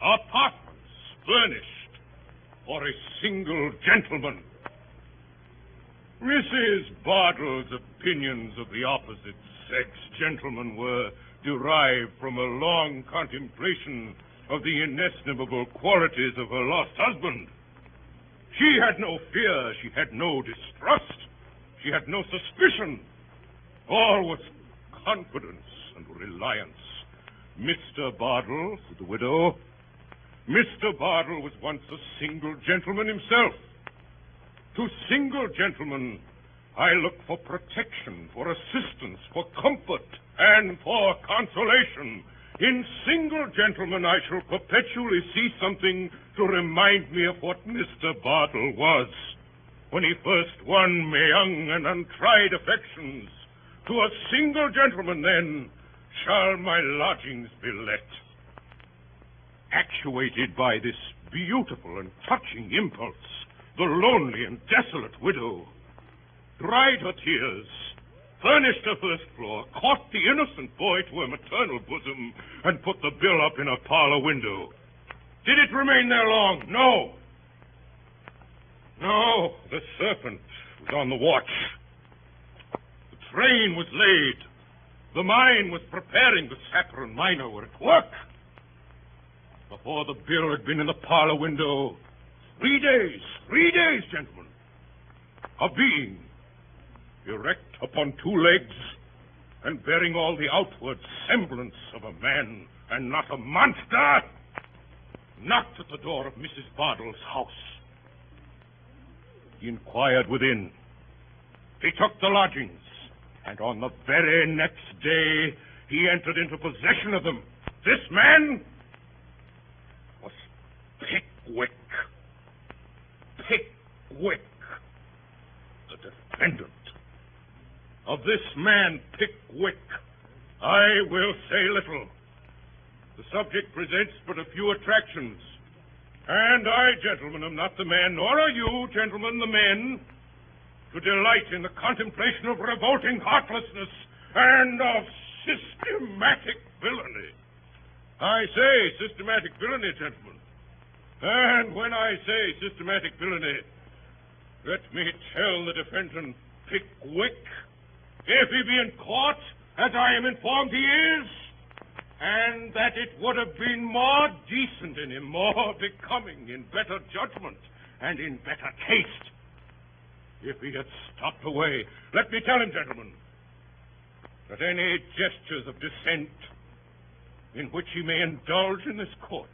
Apartments furnished or a single gentleman. Mrs. Bardell's opinions of the opposite sex, gentlemen, were derived from a long contemplation of the inestimable qualities of her lost husband. She had no fear, she had no distrust, she had no suspicion. All was confidence and reliance. Mr. Bardell, said the widow, Mr. Bardell was once a single gentleman himself. To single gentlemen, I look for protection, for assistance, for comfort, and for consolation. In single gentlemen, I shall perpetually see something to remind me of what Mr. Bardell was when he first won my young and untried affections. To a single gentleman, then, shall my lodgings be let. Actuated by this beautiful and touching impulse, the lonely and desolate widow dried her tears, furnished her first floor, caught the innocent boy to her maternal bosom, and put the bill up in her parlor window. Did it remain there long? No. No, the serpent was on the watch. The train was laid. The mine was preparing. The sapper and miner were at work. Before the bill had been in the parlor window, 3 days, gentlemen. A being, erect upon 2 legs, and bearing all the outward semblance of a man, and not a monster, knocked at the door of Mrs. Bardell's house. He inquired within. He took the lodgings, and on the very next day, he entered into possession of them. This man was Pickwick. Pickwick, the defendant. Of this man, Pickwick, I will say little. The subject presents but a few attractions. And I, gentlemen, am not the man, nor are you, gentlemen, the men, to delight in the contemplation of revolting heartlessness and of systematic villainy. I say systematic villainy, gentlemen. And when I say systematic villainy, let me tell the defendant, Pickwick, if he be in court, as I am informed he is, and that it would have been more decent in him, more becoming, in better judgment, and in better taste, if he had stopped away. Let me tell him, gentlemen, that any gestures of dissent in which he may indulge in this court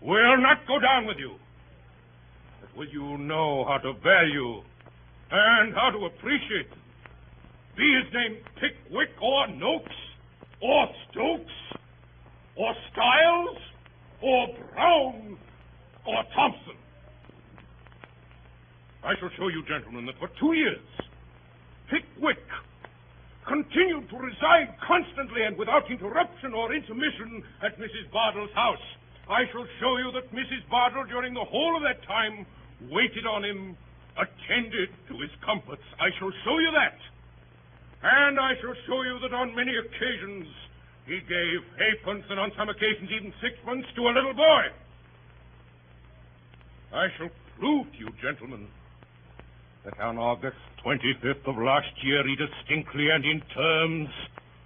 will not go down with you. But will you know how to value and how to appreciate them? Be his name Pickwick or Noakes or Stokes or Stiles or Brown or Thompson. I shall show you, gentlemen, that for 2 years, Pickwick continued to reside constantly and without interruption or intermission at Mrs. Bardell's house. I shall show you that Mrs. Bardell, during the whole of that time, waited on him, attended to his comforts. I shall show you that. And I shall show you that on many occasions he gave halfpence and on some occasions even sixpence to a little boy. I shall prove to you, gentlemen, that on August 25th of last year he distinctly and in terms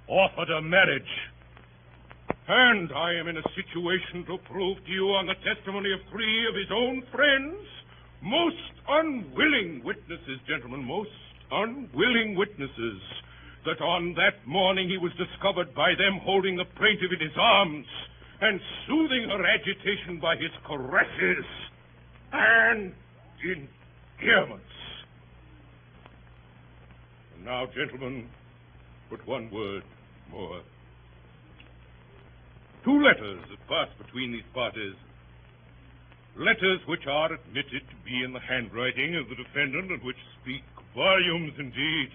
offered her marriage. And I am in a situation to prove to you on the testimony of 3 of his own friends, most unwilling witnesses, gentlemen, most unwilling witnesses, that on that morning he was discovered by them holding the plaintiff in his arms and soothing her agitation by his caresses and endearments. And now, gentlemen, but one word more. 2 letters have passed between these parties. Letters which are admitted to be in the handwriting of the defendant and which speak volumes indeed.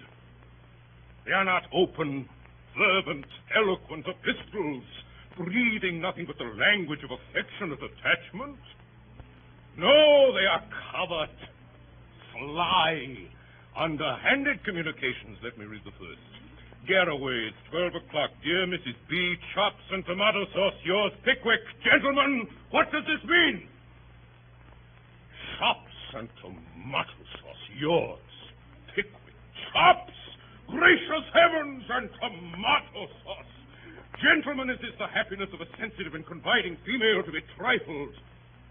They are not open, fervent, eloquent epistles, breathing nothing but the language of affectionate attachment. No, they are covert, sly, underhanded communications. Let me read the first. Garraway's, 12 o'clock. Dear Mrs. B, chops and tomato sauce, yours, Pickwick. Gentlemen, what does this mean? chops and tomato sauce. Yours, Pickwick. Chops! Gracious heavens, and tomato sauce! Gentlemen, is this the happiness of a sensitive and confiding female to be trifled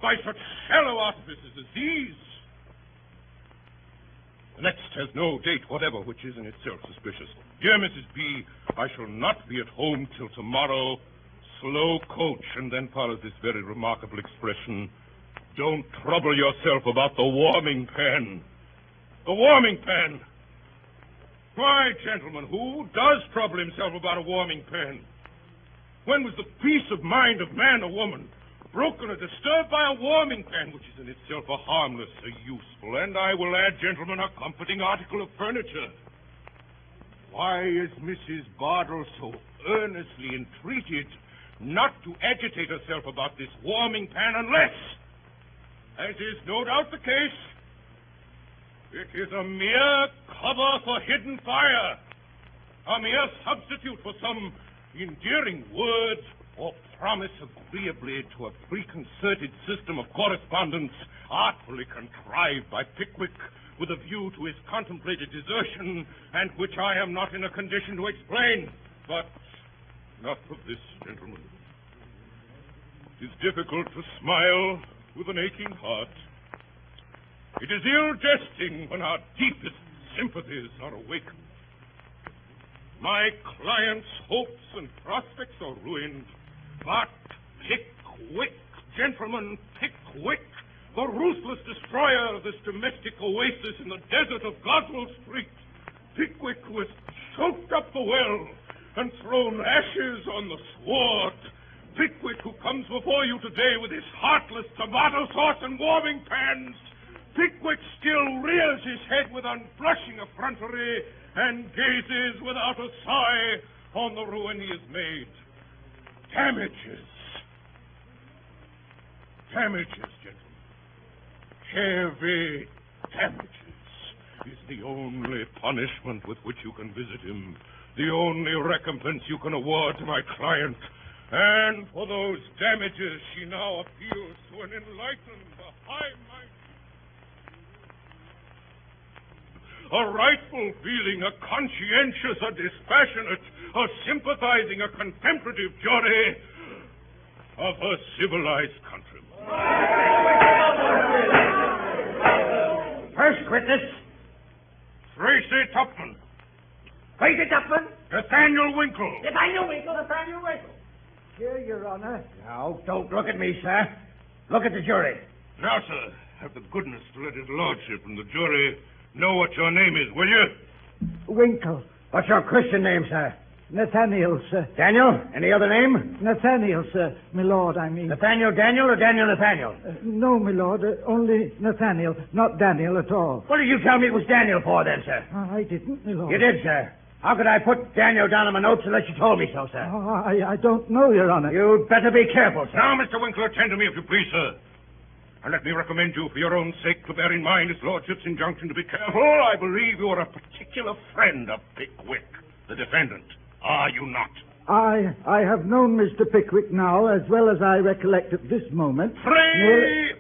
by such shallow artifices as these? The next has no date whatever, which is in itself suspicious. Dear Mrs. B, I shall not be at home till tomorrow. Slow coach, and then follows this very remarkable expression. Don't trouble yourself about the warming pan. The warming pan! Why, gentlemen, who does trouble himself about a warming pan? When was the peace of mind of man or woman broken or disturbed by a warming pan, which is in itself a harmless, a useful, and I will add, gentlemen, a comforting article of furniture? Why is Mrs. Bardell so earnestly entreated not to agitate herself about this warming pan unless, as is no doubt the case, it is a mere cover for hidden fire, a mere substitute for some endearing word or promise agreeably to a preconcerted system of correspondence artfully contrived by Pickwick with a view to his contemplated desertion, and which I am not in a condition to explain. But not of this, gentlemen. It is difficult to smile with an aching heart. It is ill jesting when our deepest sympathies are awakened. My client's hopes and prospects are ruined, but Pickwick, gentlemen, Pickwick, the ruthless destroyer of this domestic oasis in the desert of Goswell Street, Pickwick, who has choked up the well and thrown ashes on the sward, Pickwick, who comes before you today with his heartless tomato sauce and warming pans, Pickwick still rears his head with unblushing effrontery and gazes without a sigh on the ruin he has made. Damages. Damages, gentlemen. Heavy damages is the only punishment with which you can visit him, the only recompense you can award to my client. And for those damages, she now appeals to an enlightened, a high-minded, a rightful feeling, a conscientious, a dispassionate, a sympathizing, a contemplative jury of her civilized countrymen. First witness, Tracy Tupman. Tracy Tupman. Nathaniel Winkle. Nathaniel Winkle. Nathaniel Winkle. Here, Your Honor. Now, don't look at me, sir. Look at the jury. Now, sir, have the goodness to let his lordship and the jury know what your name is, will you? Winkle. What's your Christian name, sir? Nathaniel, sir. Daniel? Any other name? Nathaniel, sir. My lord, I mean. Nathaniel Daniel or Daniel Nathaniel? No, my lord. Only Nathaniel, not Daniel at all. What did you tell me it was Daniel for, then, sir? I didn't, my lord. You did, sir. How could I put Daniel down in my notes unless you told me so, sir? I don't know, Your Honor. You'd better be careful, sir. Now, Mr. Winkle, attend to me if you please, sir. And let me recommend you, for your own sake, to bear in mind his lordship's injunction to be careful. I believe you are a particular friend of Pickwick, the defendant. Are you not? I have known Mr. Pickwick now as well as I recollect at this moment. Pray,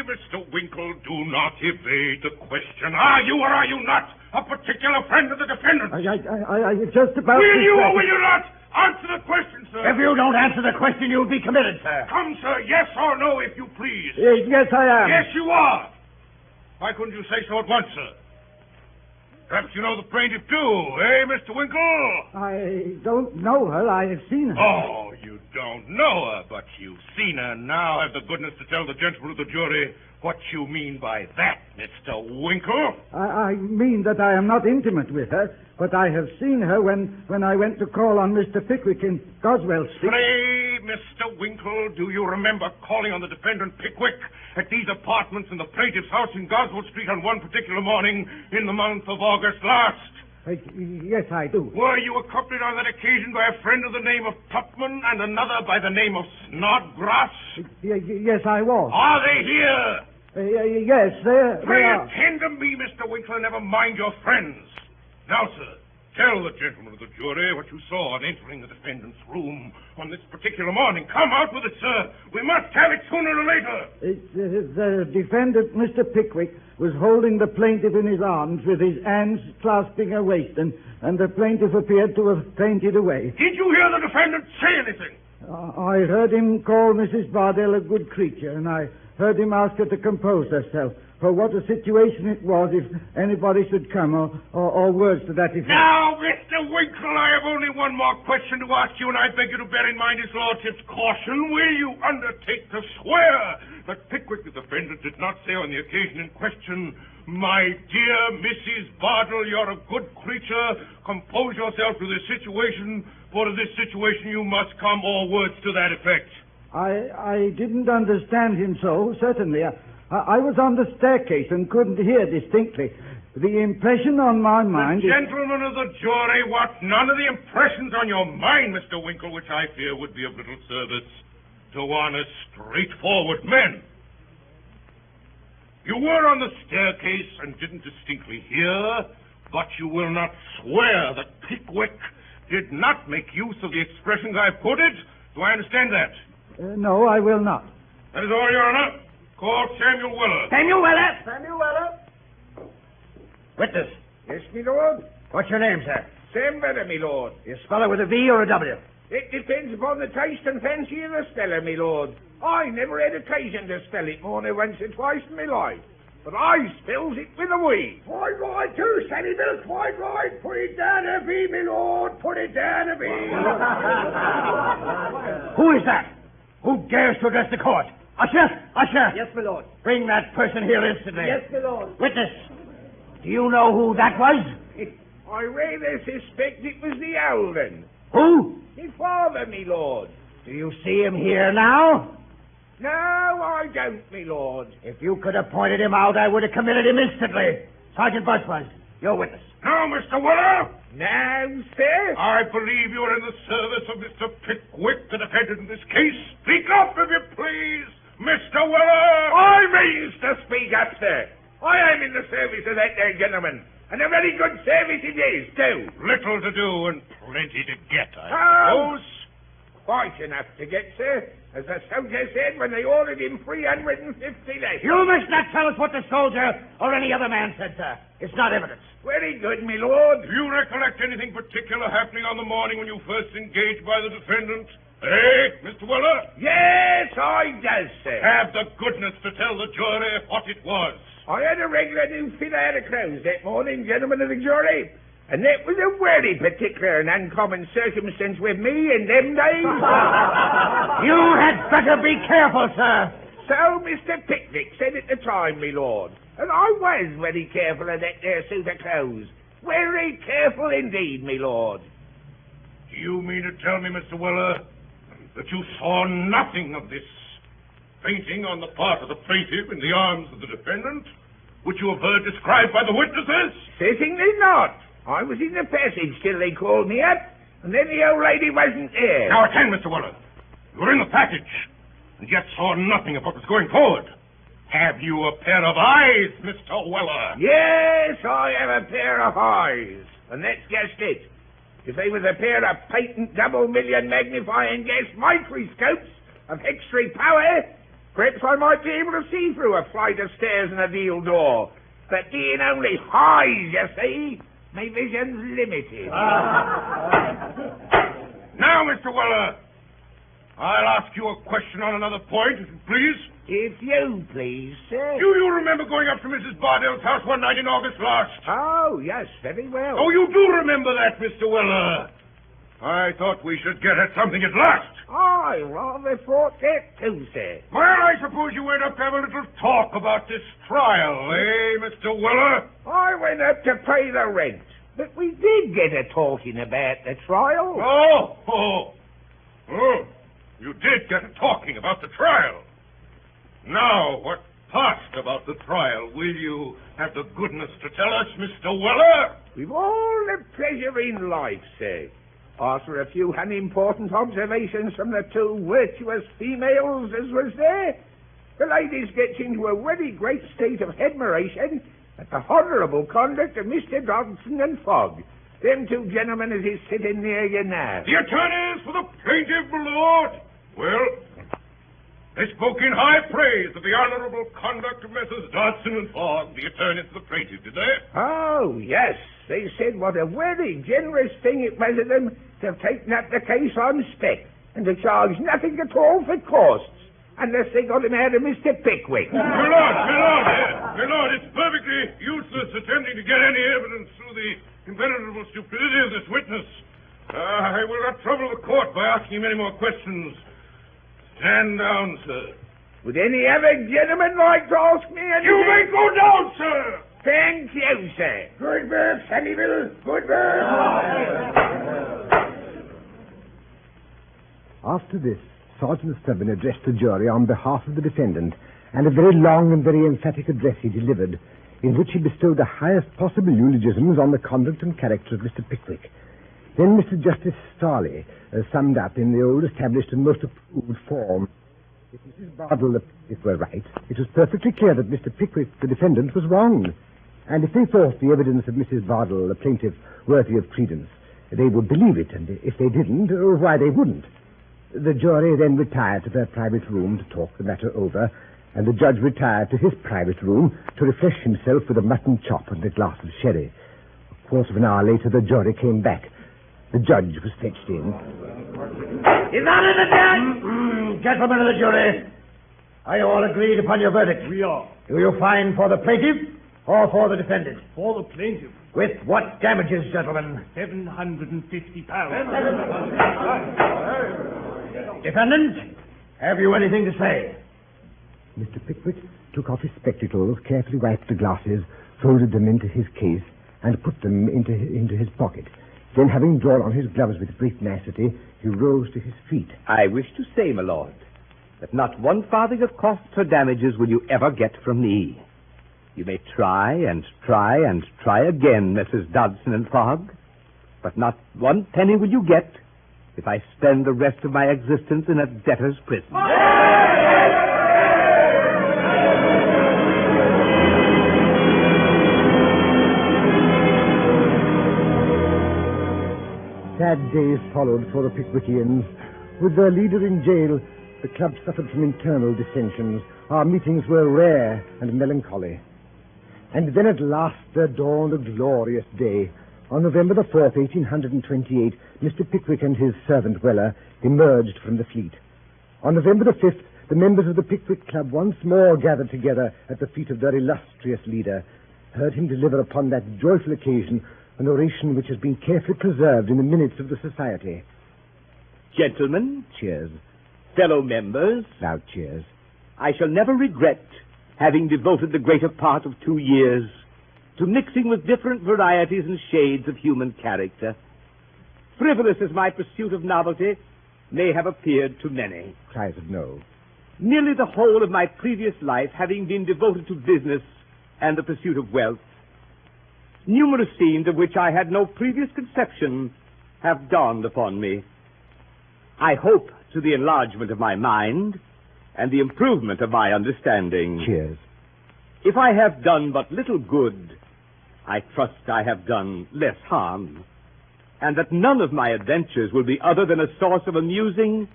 Mr. Winkle, do not evade the question. Are you or are you not a particular friend of the defendant? I just about... Will you or will you not answer the question, sir? If you don't answer the question, you'll be committed, sir. Come, sir, yes or no, if you please. Yes, I am. Yes, you are. Why couldn't you say so at once, sir? Perhaps you know the plaintiff, too, eh, Mr. Winkle? I don't know her. I have seen her. Oh, you don't know her, but you've seen her. Now have the goodness to tell the gentlemen of the jury what you mean by that, Mr. Winkle. I mean that I am not intimate with her, but I have seen her when I went to call on Mr. Pickwick in Goswell Street. Pray, Mr. Winkle, do you remember calling on the defendant Pickwick at these apartments in the plaintiff's house in Goswell Street on one particular morning in the month of August last? Yes, I do. Were you accompanied on that occasion by a friend of the name of Tupman and another by the name of Snodgrass? Yes, I was. Are they here? Yes, they Pray are. attend to me, Mr. Winkler, never mind your friends. Now, sir, Tell the gentlemen of the jury what you saw on entering the defendant's room on this particular morning. Come out with it, sir. We must have it sooner or later. The defendant, Mr. Pickwick, was holding the plaintiff in his arms with his hands clasping her waist, and the plaintiff appeared to have fainted away. Did you hear the defendant say anything? I heard him call Mrs. Bardell a good creature, and I heard him ask her to compose herself. For what a situation it was if anybody should come, or words to that effect. Now, Mr. Winkle, I have only one more question to ask you, and I beg you to bear in mind his lordship's caution. Will you undertake to swear that Pickwick, the defendant, did not say on the occasion in question, "My dear Mrs. Bardell, you're a good creature. Compose yourself to this situation, for to this situation you must come," or words to that effect? I didn't understand him so, certainly. I was on the staircase and couldn't hear distinctly. The impression on my mind... Gentlemen of the jury, what none of the impressions on your mind, Mr. Winkle, which I fear would be of little service to honest, straightforward men. You were on the staircase and didn't distinctly hear, but you will not swear that Pickwick did not make use of the expressions I've quoted? Do I understand that? No, I will not. That is all, Your Honor. Call Samuel Weller. Samuel Weller! Samuel Weller? Witness. Yes, me lord? What's your name, sir? Sam Weller, me lord. You spell it with a V or a W? It depends upon the taste and fancy of the speller, me lord. I never had occasion to spell it more than once or twice in my life. But I spells it with a V. Quite right, too, Sammy Bill, quite right. Put it down a V, me lord. Put it down a V. Who is that? Who dares to address the court? Usher! Usher! Yes, my lord. Bring that person here instantly. Yes, my lord. Witness, do you know who that was? I rather suspect it was the Alden. Who? Me father, me lord. Do you see him here now? No, I don't, me lord. If you could have pointed him out, I would have committed him instantly. Sergeant Busbuzz, your witness. Now, Mr. Weller. Now, sir? I believe you are in the service of Mr. Pickwick, the defendant in this case. Speak up, if you please, Mr. Weller. I means to speak up, sir. I am in the service of that there gentleman. And a very good service it is, too. Little to do and plenty to get, I suppose. Quite enough to get, sir. As the soldier said when they ordered him 350 less. You must not tell us what the soldier or any other man said, sir. It's not evidence. Very good, me lord. Do you recollect anything particular happening on the morning when you first engaged by the defendant? Eh, Mr. Weller? Yes, I does, sir. Have the goodness to tell the jury what it was. I had a regular new fit out of clothes that morning, gentlemen of the jury. And that was a very particular and uncommon circumstance with me in them days. You had better be careful, sir. So Mr. Pickwick said at the time, me lord. And I was very careful of that there suit of clothes. Very careful indeed, me lord. Do you mean to tell me, Mr. Weller, that you saw nothing of this fainting on the part of the plaintiff in the arms of the defendant, which you have heard described by the witnesses? Certainly not. I was in the passage till they called me up, and then the old lady wasn't there. Now attend, Mr. Weller. You were in the passage, and yet saw nothing of what was going forward. Have you a pair of eyes, Mr. Weller? Yes, I have a pair of eyes, and that's just it. If they was a pair of patent double-million magnifying gas microscopes of extra power, perhaps I might be able to see through a flight of stairs and a deal door. But being only eyes, you see, my vision's limited. Now, Mr. Weller, I'll ask you a question on another point, if you please. If you please, sir. Do you remember going up to Mrs. Bardell's house one night in August last? Oh, yes, very well. Oh, you do remember that, Mr. Weller. I thought we should get at something at last. I rather thought that too, sir. Well, I suppose you went up to have a little talk about this trial, eh, Mr. Weller? I went up to pay the rent, but we did get a talking about the trial. Oh, you did get a talking about the trial. Now, what passed about the trial, will you have the goodness to tell us, Mr. Weller? With all the pleasure in life, sir. After a few unimportant observations from the two virtuous females as was there, the ladies gets into a very great state of admiration at the honourable conduct of Mr. Dodson and Fogg, Them two gentlemen as is sitting near you now. The attorneys for the plaintiff, my lord. Well, they spoke in high praise of the honorable conduct of Messrs. Dodson and Fogg, the attorneys for the plaintiff, did they? Oh, yes. They said what a very generous thing it was of them to have taken up the case on spec and to charge nothing at all for costs, unless they got him out of Mr. Pickwick. My lord, it's perfectly useless attempting to get any evidence through the impenetrable stupidity of this witness. I will not trouble the court by asking him any more questions. Stand down, sir. Would any other gentleman like to ask me anything? You may go down, sir. Thank you, sir. Good work, Samuel. Good work. After this, Sergeant Stubbin addressed the jury on behalf of the defendant, and a very long and very emphatic address he delivered, in which he bestowed the highest possible eulogisms on the conduct and character of Mr. Pickwick. Then Mr. Justice Starley summed up in the old established and most approved form. If Mrs. Bardell, the plaintiff, were right, it was perfectly clear that Mr. Pickwick, the defendant, was wrong. And if they thought the evidence of Mrs. Bardell, the plaintiff, worthy of credence, they would believe it, and if they didn't, why they wouldn't. The jury then retired to their private room to talk the matter over, and the judge retired to his private room to refresh himself with a mutton chop and a glass of sherry. A quarter of an hour later, the jury came back. The judge was fetched in. Is that in the judge? Gentlemen of the jury, are you all agreed upon your verdict? We are. Do you find for the plaintiff or for the defendant? For the plaintiff. With what damages, gentlemen? £750. Defendant, have you anything to say? Mr. Pickwick took off his spectacles, carefully wiped the glasses, folded them into his case, and put them into his pocket. Then, having drawn on his gloves with great nicety, he rose to his feet. I wish to say, my lord, that not one farthing of costs or damages will you ever get from me. You may try and try and try again, Messrs. Dodson and Fogg, but not one penny will you get if I spend the rest of my existence in a debtor's prison. Sad days followed for the Pickwickians. With their leader in jail, the club suffered from internal dissensions. Our meetings were rare and melancholy. And then at last there dawned a glorious day. On November the 4th, 1828, Mr. Pickwick and his servant Weller emerged from the fleet. On November the 5th, the members of the Pickwick Club once more gathered together at the feet of their illustrious leader, heard him deliver upon that joyful occasion an oration which has been carefully preserved in the minutes of the society. Gentlemen, Cheers. fellow members, Loud cheers. I shall never regret having devoted the greater part of 2 years to mixing with different varieties and shades of human character. Frivolous as my pursuit of novelty may have appeared to many. Cries of no. Nearly the whole of my previous life having been devoted to business and the pursuit of wealth, numerous scenes of which I had no previous conception have dawned upon me. I hope to the enlargement of my mind and the improvement of my understanding. Cheers. If I have done but little good, I trust I have done less harm, and that none of my adventures will be other than a source of amusing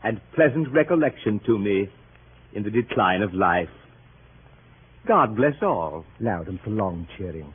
and pleasant recollection to me in the decline of life. God bless all. Loud and prolonged cheering.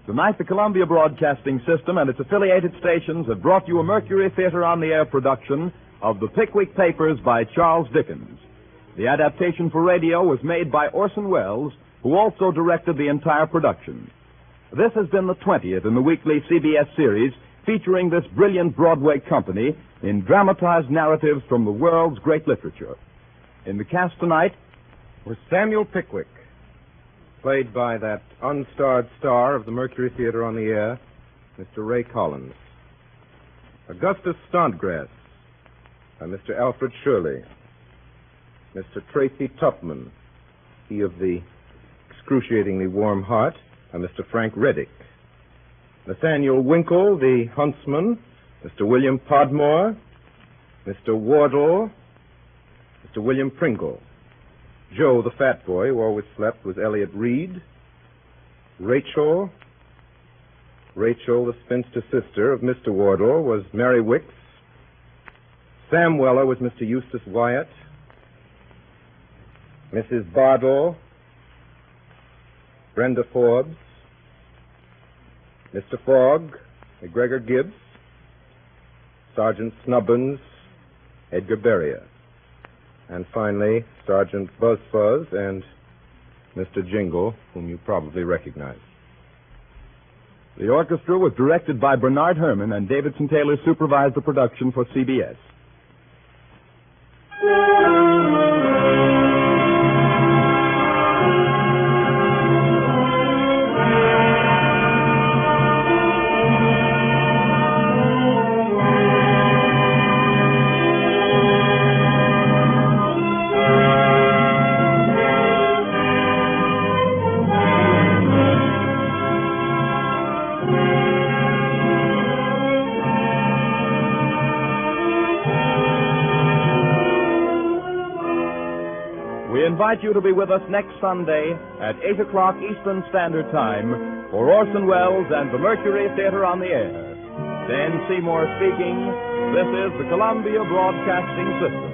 Tonight, the Columbia Broadcasting System and its affiliated stations have brought you a Mercury Theatre on the Air production of The Pickwick Papers by Charles Dickens. The adaptation for radio was made by Orson Welles, who also directed the entire production. This has been the 20th in the weekly CBS series featuring this brilliant Broadway company in dramatized narratives from the world's great literature. In the cast tonight was Samuel Pickwick, played by that unstarred star of the Mercury Theatre on the Air, Mr. Ray Collins. Augustus Snodgrass, by Mr. Alfred Shirley. Mr. Tracy Tupman, he of the excruciatingly warm heart, and Mr. Frank Reddick. Nathaniel Winkle, the huntsman, Mr. William Podmore, Mr. Wardle, Mr. William Pringle. Joe, the fat boy who always slept, was Elliot Reed. Rachel, the spinster sister of Mr. Wardle, was Mary Wicks. Sam Weller was Mr. Eustace Wyatt. Mrs. Bardell, Brenda Forbes, Mr. Fogg, McGregor Gibbs, Sergeant Snubbins, Edgar Beria, and finally, Sergeant Buzzfuzz and Mr. Jingle, whom you probably recognize. The orchestra was directed by Bernard Herrmann, and Davidson Taylor supervised the production for CBS. We invite you to be with us next Sunday at 8 o'clock Eastern Standard Time for Orson Welles and the Mercury Theatre on the Air. Dan Seymour speaking. This is the Columbia Broadcasting System.